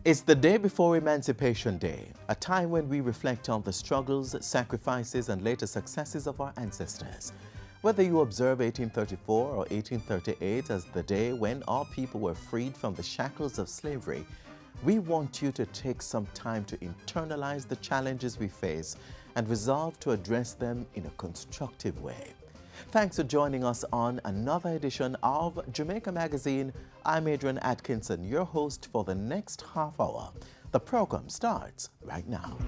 It's the day before Emancipation Day, a time when we reflect on the struggles, sacrifices, and later successes of our ancestors. Whether you observe 1834 or 1838 as the day when our people were freed from the shackles of slavery, we want you to take some time to internalize the challenges we face and resolve to address them in a constructive way. Thanks for joining us on another edition of Jamaica Magazine. I'm Adrian Atkinson, your host for the next half hour. The program starts right now.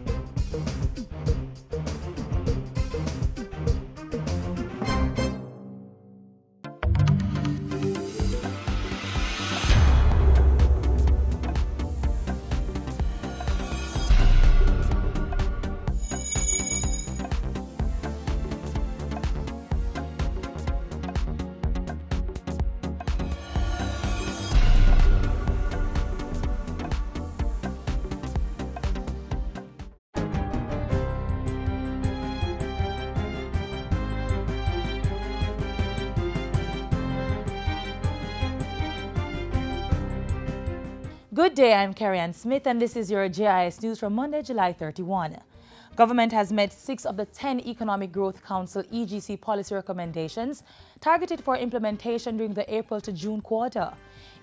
Good day, I'm Carrie Ann Smith and this is your JIS News from Monday, July 31. Government has met 6 of the 10 Economic Growth Council EGC policy recommendations targeted for implementation during the April to June quarter.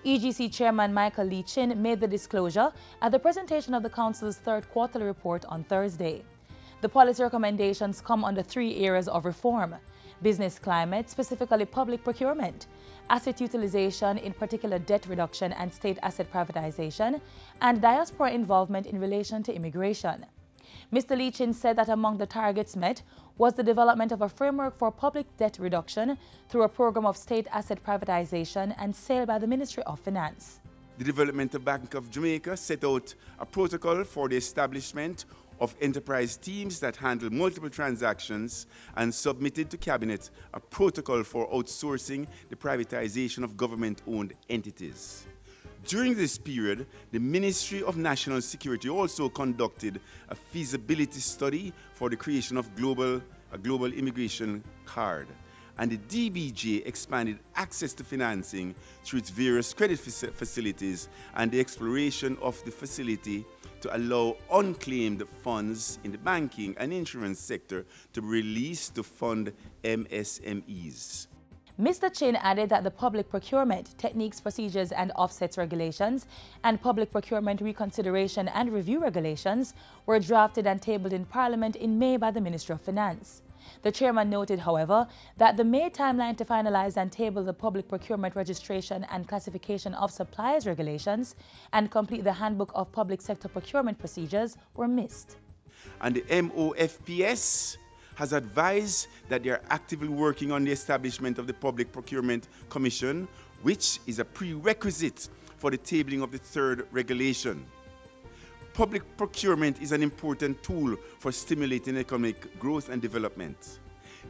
EGC Chairman Michael Lee Chin made the disclosure at the presentation of the Council's third quarterly report on Thursday. The policy recommendations come under 3 areas of reform: business climate, specifically public procurement, asset utilization, in particular debt reduction and state asset privatization, and diaspora involvement in relation to immigration. Mr. Lee Chin said that among the targets met was the development of a framework for public debt reduction through a program of state asset privatization and sale by the Ministry of Finance. The Developmental Bank of Jamaica set out a protocol for the establishment of enterprise teams that handle multiple transactions and submitted to Cabinet a protocol for outsourcing the privatization of government-owned entities. During this period, the Ministry of National Security also conducted a feasibility study for the creation of a global immigration card, and the DBJ expanded access to financing through its various credit facilities and the exploration of the facility to allow unclaimed funds in the banking and insurance sector to be released to fund MSMEs. Mr. Chin added that the public procurement, techniques, procedures and offsets regulations and public procurement reconsideration and review regulations were drafted and tabled in Parliament in May by the Ministry of Finance. The chairman noted, however, that the May timeline to finalize and table the public procurement registration and classification of suppliers regulations and complete the handbook of public sector procurement procedures were missed. And the MOFPS has advised that they are actively working on the establishment of the Public Procurement Commission, which is a prerequisite for the tabling of the third regulation. Public procurement is an important tool for stimulating economic growth and development.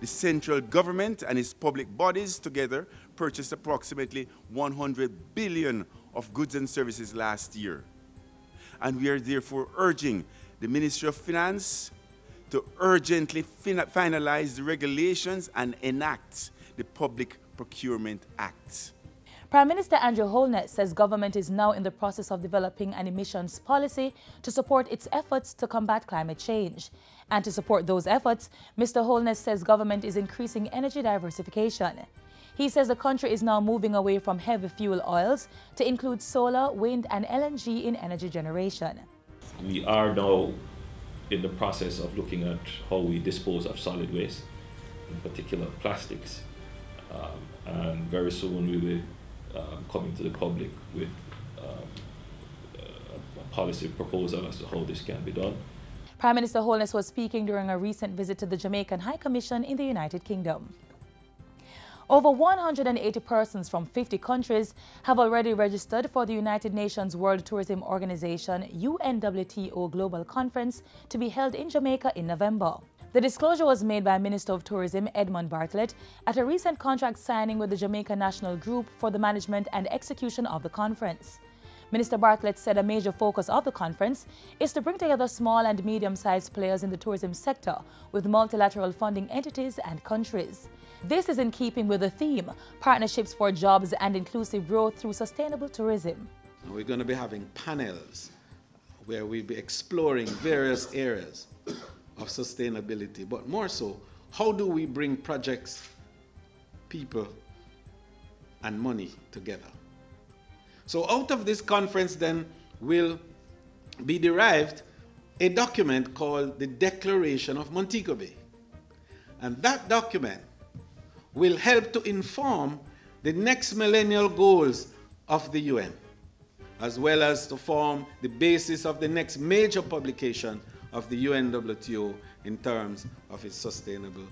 The central government and its public bodies together purchased approximately 100 billion of goods and services last year. And we are therefore urging the Ministry of Finance to urgently finalize the regulations and enact the Public Procurement Act. Prime Minister Andrew Holness says government is now in the process of developing an emissions policy to support its efforts to combat climate change. And to support those efforts, Mr. Holness says government is increasing energy diversification. He says the country is now moving away from heavy fuel oils to include solar, wind and LNG in energy generation. We are now in the process of looking at how we dispose of solid waste, in particular plastics. And very soon we will coming to the public with a policy proposal as to how this can be done. Prime Minister Holness was speaking during a recent visit to the Jamaican High Commission in the United Kingdom. Over 180 persons from 50 countries have already registered for the United Nations World Tourism Organization UNWTO Global Conference to be held in Jamaica in November. The disclosure was made by Minister of Tourism Edmund Bartlett at a recent contract signing with the Jamaica National Group for the management and execution of the conference. Minister Bartlett said a major focus of the conference is to bring together small and medium-sized players in the tourism sector with multilateral funding entities and countries. This is in keeping with the theme, Partnerships for Jobs and Inclusive Growth through Sustainable Tourism. We're going to be having panels where we'll be exploring various areas of sustainability, but more so, how do we bring projects, people, and money together? So out of this conference then will be derived a document called the Declaration of Montego Bay. And that document will help to inform the next millennial goals of the UN, as well as to form the basis of the next major publication of the UNWTO in terms of its sustainable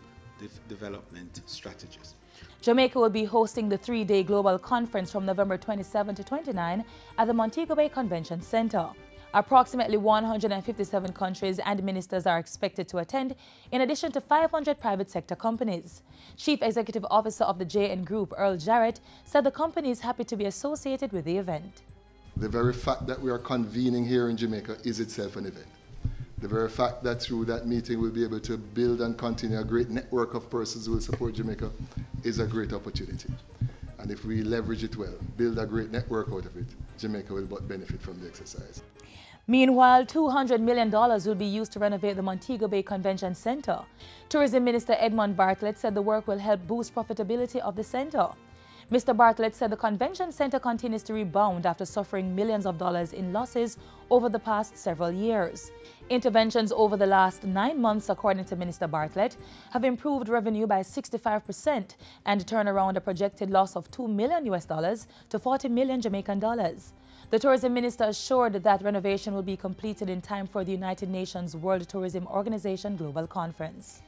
development strategies. Jamaica will be hosting the 3-day global conference from November 27 to 29 at the Montego Bay Convention Center. Approximately 157 countries and ministers are expected to attend, in addition to 500 private sector companies. Chief Executive Officer of the JN Group, Earl Jarrett, said the company is happy to be associated with the event. The very fact that we are convening here in Jamaica is itself an event. The very fact that through that meeting we'll be able to build and continue a great network of persons who will support Jamaica is a great opportunity. And if we leverage it well, build a great network out of it, Jamaica will but benefit from the exercise. Meanwhile, $200 million will be used to renovate the Montego Bay Convention Center. Tourism Minister Edmund Bartlett said the work will help boost profitability of the center. Mr. Bartlett said the convention center continues to rebound after suffering millions of dollars in losses over the past several years. Interventions over the last 9 months, according to Minister Bartlett, have improved revenue by 65% and turned around a projected loss of $2 million to 40 million Jamaican dollars. The tourism minister assured that renovation will be completed in time for the United Nations World Tourism Organization Global Conference.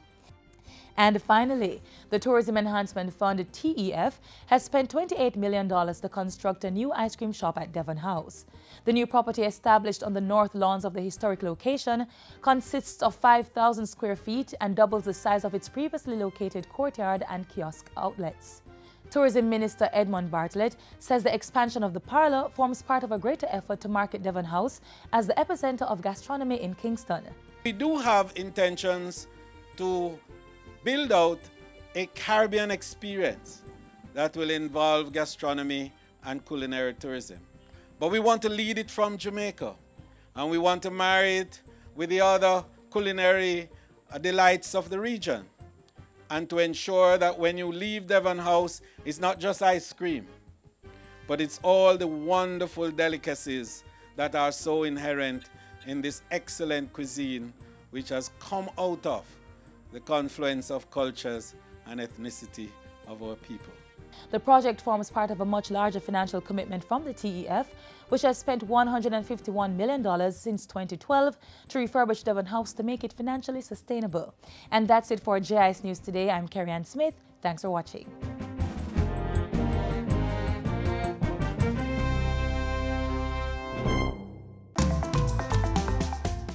And finally, the Tourism Enhancement Fund, TEF, has spent $28 million to construct a new ice cream shop at Devon House. The new property, established on the north lawns of the historic location, consists of 5,000 square feet and doubles the size of its previously located courtyard and kiosk outlets. Tourism Minister Edmund Bartlett says the expansion of the parlor forms part of a greater effort to market Devon House as the epicenter of gastronomy in Kingston. We do have intentions to build out a Caribbean experience that will involve gastronomy and culinary tourism. But we want to lead it from Jamaica, and we want to marry it with the other culinary delights of the region, and to ensure that when you leave Devon House, it's not just ice cream, but it's all the wonderful delicacies that are so inherent in this excellent cuisine which has come out of the confluence of cultures and ethnicity of our people. The project forms part of a much larger financial commitment from the TEF, which has spent $151 million since 2012 to refurbish Devon House to make it financially sustainable. And that's it for JIS News Today. I'm Carrie Ann Smith. Thanks for watching.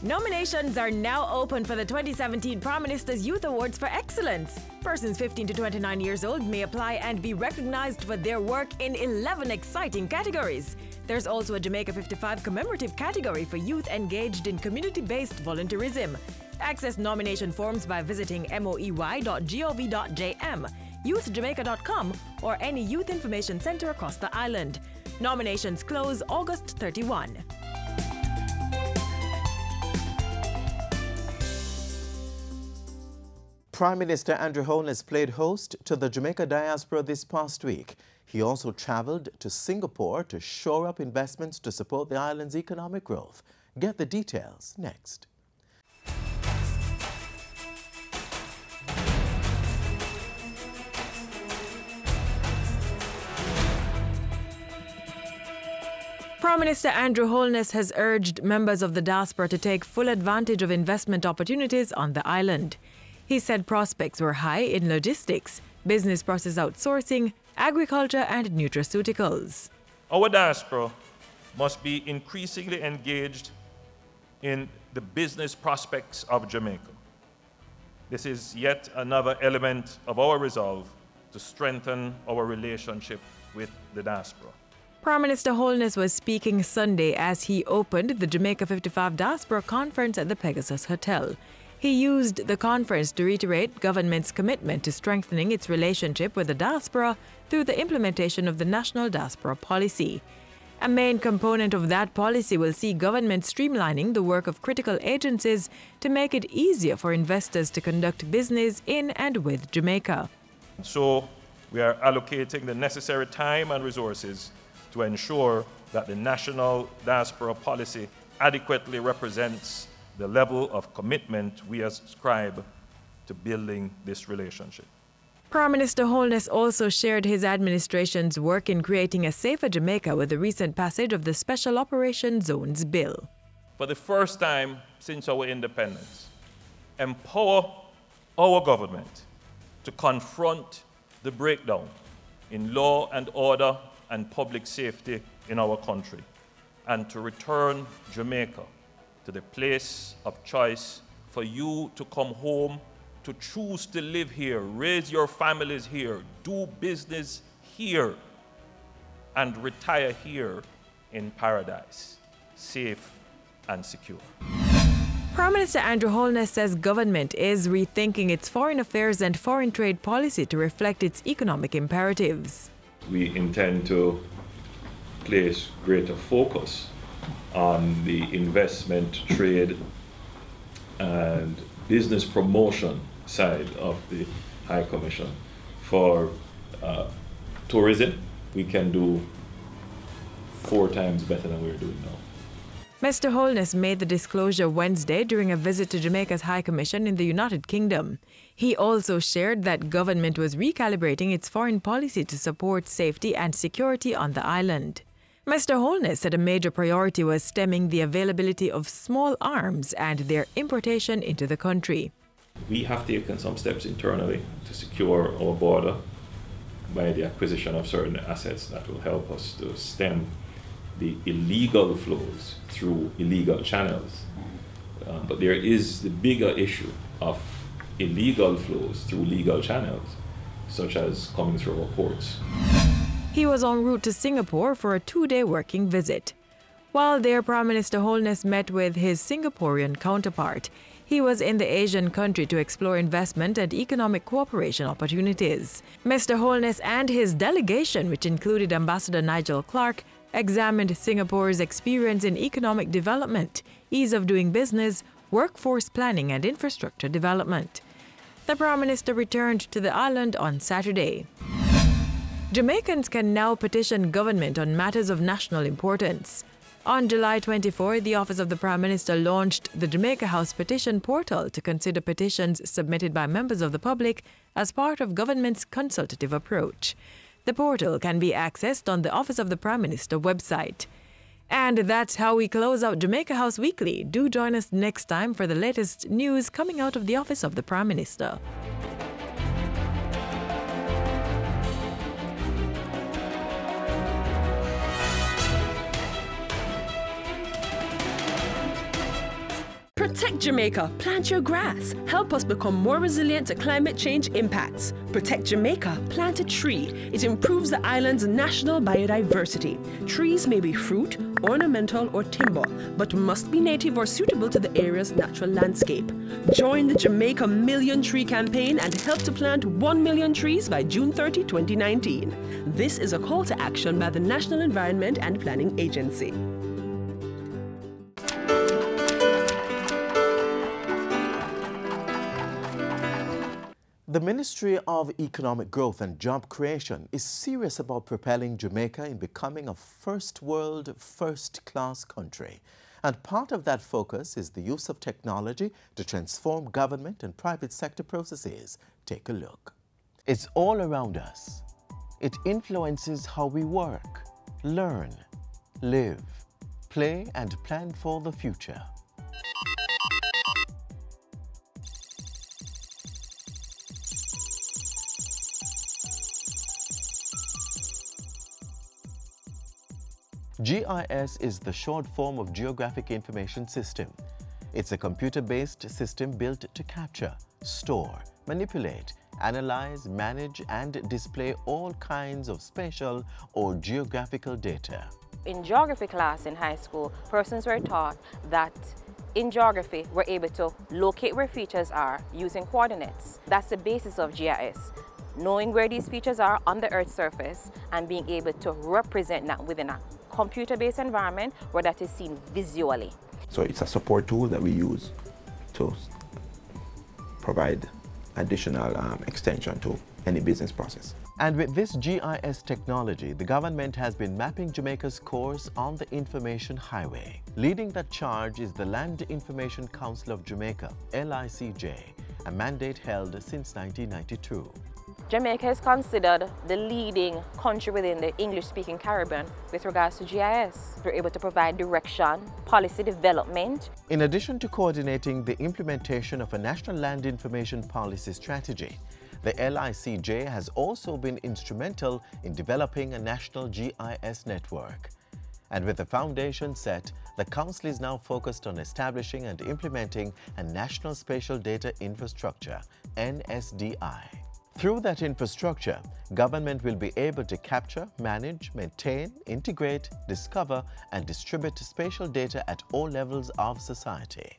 Nominations are now open for the 2017 Prime Minister's Youth Awards for Excellence. Persons 15 to 29 years old may apply and be recognized for their work in 11 exciting categories. There's also a Jamaica 55 commemorative category for youth engaged in community-based volunteerism. Access nomination forms by visiting moey.gov.jm, youthjamaica.com, or any youth information center across the island. Nominations close August 31. Prime Minister Andrew Holness played host to the Jamaica diaspora this past week. He also traveled to Singapore to shore up investments to support the island's economic growth. Get the details next. Prime Minister Andrew Holness has urged members of the diaspora to take full advantage of investment opportunities on the island. He said prospects were high in logistics, business process outsourcing, agriculture and nutraceuticals. Our diaspora must be increasingly engaged in the business prospects of Jamaica. This is yet another element of our resolve to strengthen our relationship with the diaspora. Prime Minister Holness was speaking Sunday as he opened the Jamaica 55 Diaspora Conference at the Pegasus Hotel. He used the conference to reiterate government's commitment to strengthening its relationship with the diaspora through the implementation of the National Diaspora Policy. A main component of that policy will see government streamlining the work of critical agencies to make it easier for investors to conduct business in and with Jamaica. So we are allocating the necessary time and resources to ensure that the national diaspora policy adequately represents the level of commitment we ascribe to building this relationship. Prime Minister Holness also shared his administration's work in creating a safer Jamaica with the recent passage of the Special Operations Zones Bill. For the first time since our independence, empower our government to confront the breakdown in law and order and public safety in our country, and to return Jamaica to the place of choice for you to come home, to choose to live here, raise your families here, do business here, and retire here in paradise, safe and secure. Prime Minister Andrew Holness says government is rethinking its foreign affairs and foreign trade policy to reflect its economic imperatives. We intend to place greater focus on the investment, trade, and business promotion side of the High Commission. For tourism, we can do 4 times better than we're doing now. Mr. Holness made the disclosure Wednesday during a visit to Jamaica's High Commission in the United Kingdom. He also shared that government was recalibrating its foreign policy to support safety and security on the island. Mr. Holness said a major priority was stemming the availability of small arms and their importation into the country. We have taken some steps internally to secure our border by the acquisition of certain assets that will help us to stem the illegal flows through illegal channels. But there is the bigger issue of illegal flows through legal channels, such as coming through our ports. He was en route to Singapore for a 2-day working visit. While there, Prime Minister Holness met with his Singaporean counterpart. He was in the Asian country to explore investment and economic cooperation opportunities. Mr. Holness and his delegation, which included Ambassador Nigel Clark, examined Singapore's experience in economic development, ease of doing business, workforce planning and infrastructure development. The Prime Minister returned to the island on Saturday. Jamaicans can now petition government on matters of national importance. On July 24, the Office of the Prime Minister launched the Jamaica House Petition Portal to consider petitions submitted by members of the public as part of government's consultative approach. The portal can be accessed on the Office of the Prime Minister website. And that's how we close out Jamaica House Weekly. Do join us next time for the latest news coming out of the Office of the Prime Minister. Protect Jamaica, plant your grass. Help us become more resilient to climate change impacts. Protect Jamaica, plant a tree. It improves the island's national biodiversity. Trees may be fruit, ornamental, or timber, but must be native or suitable to the area's natural landscape. Join the Jamaica Million Tree Campaign and help to plant 1 million trees by June 30, 2019. This is a call to action by the National Environment and Planning Agency. The Ministry of Economic Growth and Job Creation is serious about propelling Jamaica in becoming a first world, first-class country. And part of that focus is the use of technology to transform government and private sector processes. Take a look. It's all around us. It influences how we work, learn, live, play, and plan for the future. GIS is the short form of Geographic Information System. It's a computer-based system built to capture, store, manipulate, analyze, manage, and display all kinds of spatial or geographical data. In geography class in high school, persons were taught that in geography, we're able to locate where features are using coordinates. That's the basis of GIS. Knowing where these features are on the Earth's surface and being able to represent that within a computer-based environment where that is seen visually. So it's a support tool that we use to provide additional extension to any business process. And with this GIS technology, the government has been mapping Jamaica's course on the Information Highway. Leading that charge is the Land Information Council of Jamaica, LICJ, a mandate held since 1992. Jamaica is considered the leading country within the English-speaking Caribbean with regards to GIS. We're able to provide direction, policy development. In addition to coordinating the implementation of a National Land Information Policy Strategy, the LICJ has also been instrumental in developing a national GIS network. And with the foundation set, the Council is now focused on establishing and implementing a National Spatial Data Infrastructure, NSDI. Through that infrastructure, government will be able to capture, manage, maintain, integrate, discover, and distribute spatial data at all levels of society.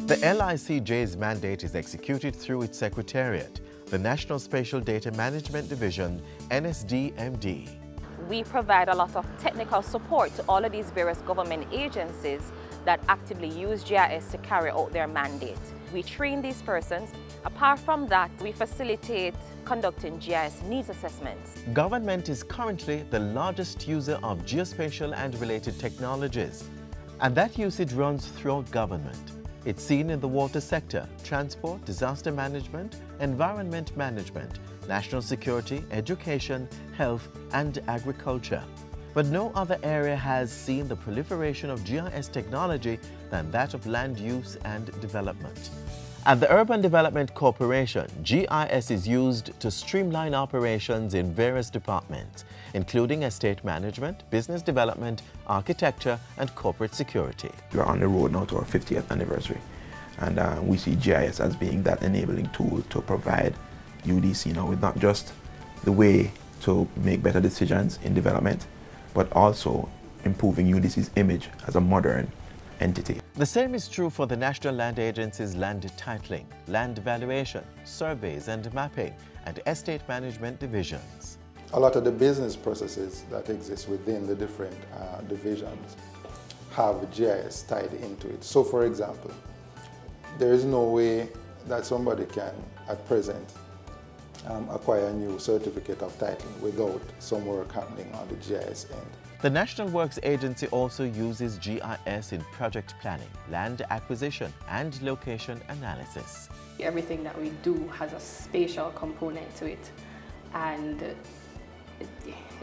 The LICJ's mandate is executed through its secretariat, the National Spatial Data Management Division, NSDMD. We provide a lot of technical support to all of these various government agencies that actively use GIS to carry out their mandate. We train these persons. Apart from that, we facilitate conducting GIS needs assessments. Government is currently the largest user of geospatial and related technologies, and that usage runs throughout government. It's seen in the water sector, transport, disaster management, environment management, national security, education, health, and agriculture. But no other area has seen the proliferation of GIS technology than that of land use and development. At the Urban Development Corporation, GIS is used to streamline operations in various departments, including estate management, business development, architecture, and corporate security. We're on the road now to our 50th anniversary, and we see GIS as being that enabling tool to provide UDC now with not just the way to make better decisions in development, but also improving UDC's image as a modern entity. The same is true for the National Land Agency's land titling, land valuation, surveys and mapping, and estate management divisions. A lot of the business processes that exist within the different divisions have GIS tied into it. So for example, there is no way that somebody can, at present, acquire a new certificate of title without some work happening on the GIS end. The National Works Agency also uses GIS in project planning, land acquisition, and location analysis. Everything that we do has a spatial component to it, and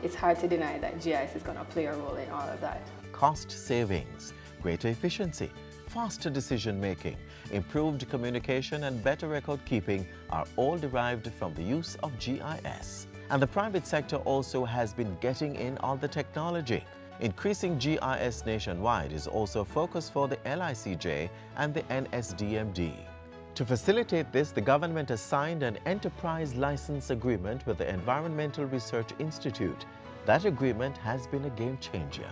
it's hard to deny that GIS is going to play a role in all of that. Cost savings, greater efficiency, faster decision-making, improved communication, and better record-keeping are all derived from the use of GIS. And the private sector also has been getting in on the technology. Increasing GIS nationwide is also a focus for the LICJ and the NSDMD. To facilitate this, the government has signed an enterprise license agreement with the Environmental Research Institute. That agreement has been a game changer.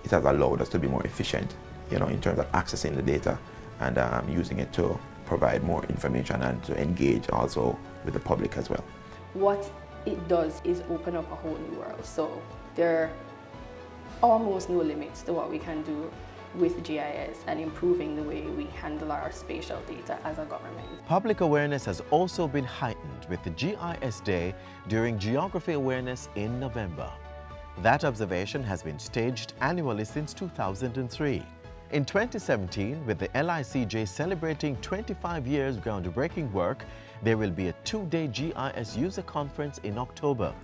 It has allowed us to be more efficient, in terms of accessing the data and using it to provide more information and to engage also with the public as well. What it does is open up a whole new world. So there are almost no limits to what we can do with GIS and improving the way we handle our spatial data as a government. Public awareness has also been heightened with the GIS Day during Geography Awareness in November. That observation has been staged annually since 2003. In 2017, with the LICJ celebrating 25 years groundbreaking work, there will be a two-day GIS user conference in October.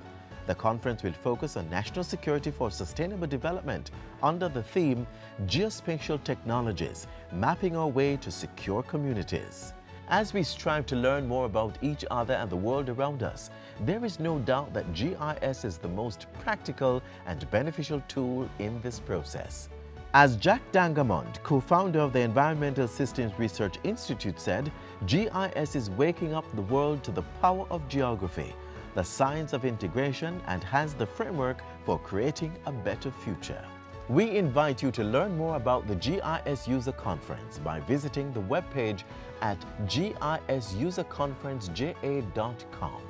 The conference will focus on national security for sustainable development under the theme Geospatial Technologies, Mapping Our Way to Secure Communities. As we strive to learn more about each other and the world around us, there is no doubt that GIS is the most practical and beneficial tool in this process. As Jack Dangamond, co-founder of the Environmental Systems Research Institute, said, GIS is waking up the world to the power of geography, the science of integration, and has the framework for creating a better future. We invite you to learn more about the GIS User Conference by visiting the webpage at gisuserconferenceja.com.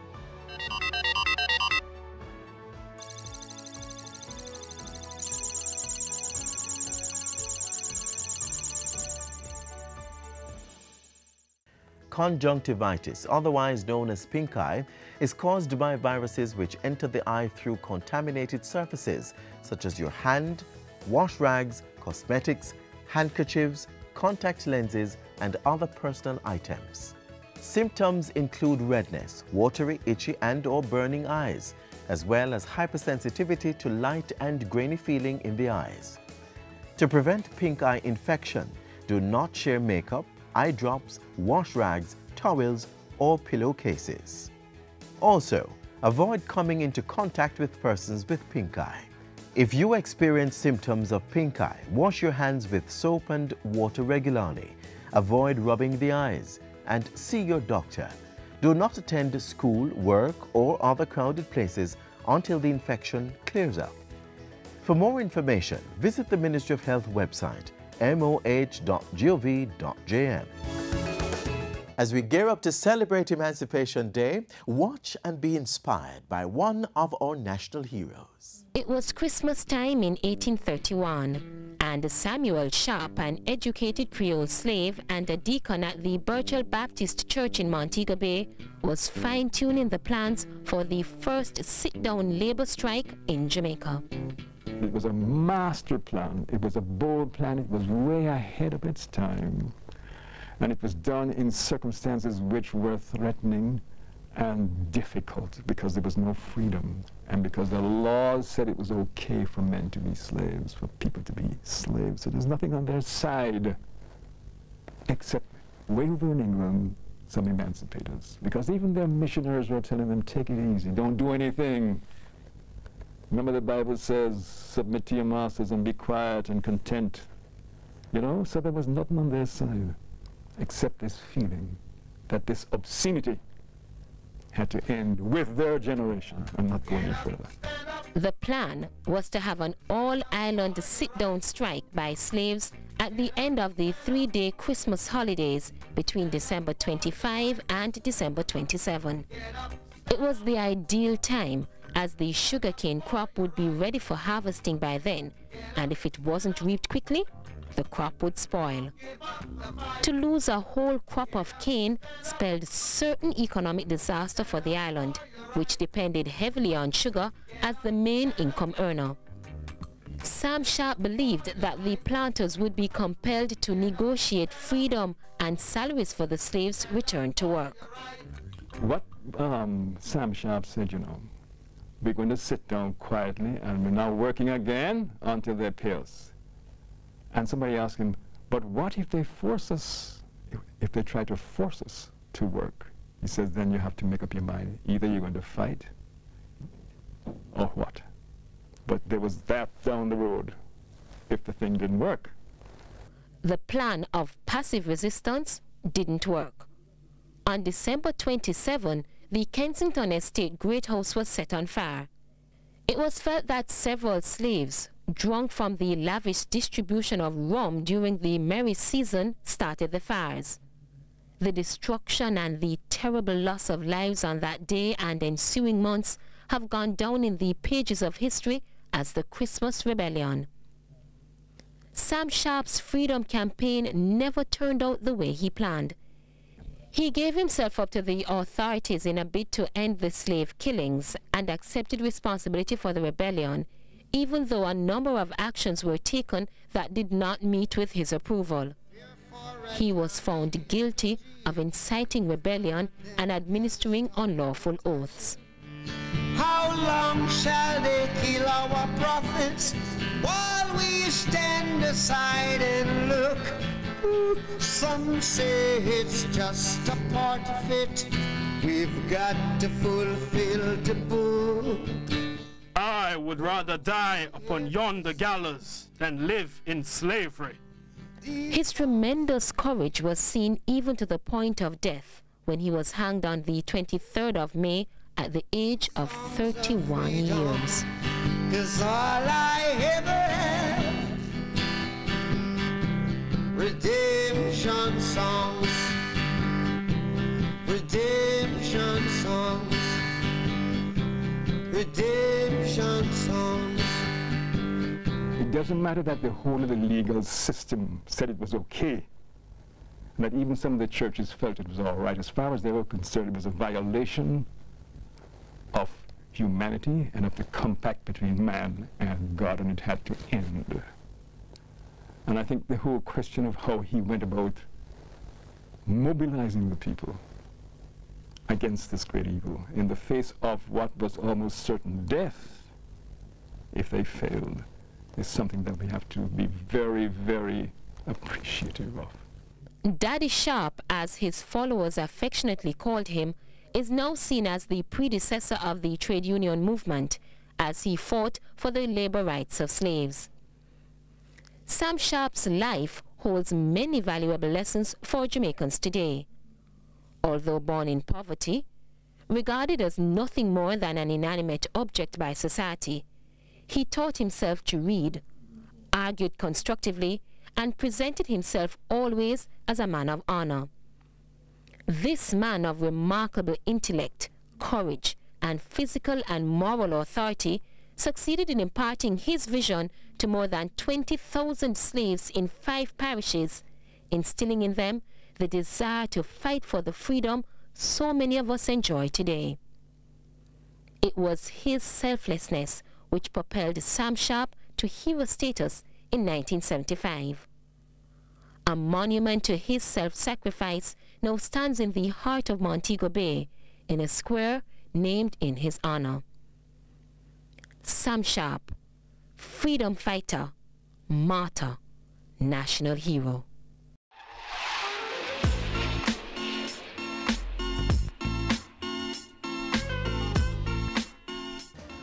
Conjunctivitis, otherwise known as pink eye, is caused by viruses which enter the eye through contaminated surfaces such as your hand, wash rags, cosmetics, handkerchiefs, contact lenses, and other personal items. Symptoms include redness, watery, itchy, and/or burning eyes, as well as hypersensitivity to light and grainy feeling in the eyes. To prevent pink eye infection, do not share makeup, eye drops, wash rags, towels, or pillowcases. Also, avoid coming into contact with persons with pink eye. If you experience symptoms of pink eye, wash your hands with soap and water regularly. Avoid rubbing the eyes and see your doctor. Do not attend school, work, or other crowded places until the infection clears up. For more information, visit the Ministry of Health website, moh.gov.jm. As we gear up to celebrate Emancipation Day, watch and be inspired by one of our national heroes. It was Christmas time in 1831, and Samuel Sharp, an educated Creole slave and a deacon at the Burchell Baptist Church in Montego Bay, was fine-tuning the plans for the first sit-down labor strike in Jamaica. It was a master plan. It was a bold plan. It was way ahead of its time. And it was done in circumstances which were threatening and difficult because there was no freedom and because the laws said it was okay for men to be slaves, for people to be slaves. So there's nothing on their side except way over in England, some emancipators, because even their missionaries were telling them, take it easy, don't do anything. Remember the Bible says, submit to your masters and be quiet and content. You know, so there was nothing on their side except this feeling that this obscenity had to end with their generation and not go any further. The plan was to have an all-island sit-down strike by slaves at the end of the 3-day Christmas holidays between December 25 and December 27. It was the ideal time, as the sugarcane crop would be ready for harvesting by then, and if it wasn't reaped quickly, the crop would spoil. To lose a whole crop of cane spelled certain economic disaster for the island, which depended heavily on sugar as the main income earner. Sam Sharp believed that the planters would be compelled to negotiate freedom and salaries for the slaves returned to work. What Sam Sharp said, you know, we're going to sit down quietly and we're now working again until they pay us. And somebody asked him, but what if they force us, if they try to force us to work? He says, then you have to make up your mind. Either you're going to fight or what? But there was that down the road if the thing didn't work. The plan of passive resistance didn't work. On December 27, the Kensington Estate Great House was set on fire. It was felt that several slaves, drunk from the lavish distribution of rum during the merry season, started the fires. The destruction and the terrible loss of lives on that day and ensuing months have gone down in the pages of history as the Christmas Rebellion. Sam Sharp's freedom campaign never turned out the way he planned. He gave himself up to the authorities in a bid to end the slave killings and accepted responsibility for the rebellion, even though a number of actions were taken that did not meet with his approval. He was found guilty of inciting rebellion and administering unlawful oaths. How long shall they kill our prophets while we stand aside and look? Some say it's just a part of it. We've got to fulfill the book. I would rather die upon yonder gallows than live in slavery. His tremendous courage was seen even to the point of death when he was hanged on the 23rd of May at the age of 31 years. Is all I ever had. Redemption songs. Redemption songs. Redemption songs. It doesn't matter that the whole of the legal system said it was okay. and that even some of the churches felt it was all right. As far as they were concerned, it was a violation of humanity and of the compact between man and God, and it had to end. And I think the whole question of how he went about mobilizing the people against this great evil in the face of what was almost certain death if they failed is something that we have to be very, very appreciative of. Daddy Sharp, as his followers affectionately called him, is now seen as the predecessor of the trade union movement as he fought for the labor rights of slaves. Sam Sharp's life holds many valuable lessons for Jamaicans today. Although born in poverty, regarded as nothing more than an inanimate object by society, he taught himself to read, argued constructively, and presented himself always as a man of honor. This man of remarkable intellect, courage, and physical and moral authority succeeded in imparting his vision to more than 20,000 slaves in 5 parishes, instilling in them the desire to fight for the freedom so many of us enjoy today. It was his selflessness which propelled Sam Sharp to hero status in 1975. A monument to his self-sacrifice now stands in the heart of Montego Bay in a square named in his honor. Sam Sharp, freedom fighter, martyr, national hero.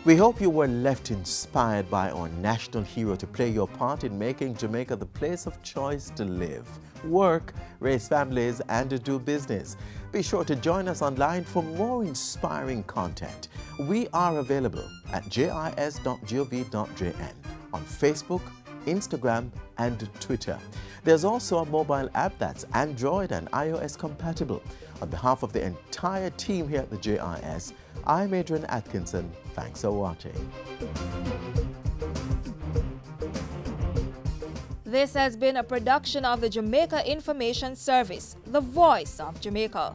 We hope you were left inspired by our national hero to play your part in making Jamaica the place of choice to live, work, raise families, and do business. Be sure to join us online for more inspiring content. We are available at jis.gov.jn on Facebook, Instagram, and Twitter. There's also a mobile app that's Android and iOS compatible. On behalf of the entire team here at the JIS, I'm Adrian Atkinson. Thanks for watching. This has been a production of the Jamaica Information Service, the voice of Jamaica.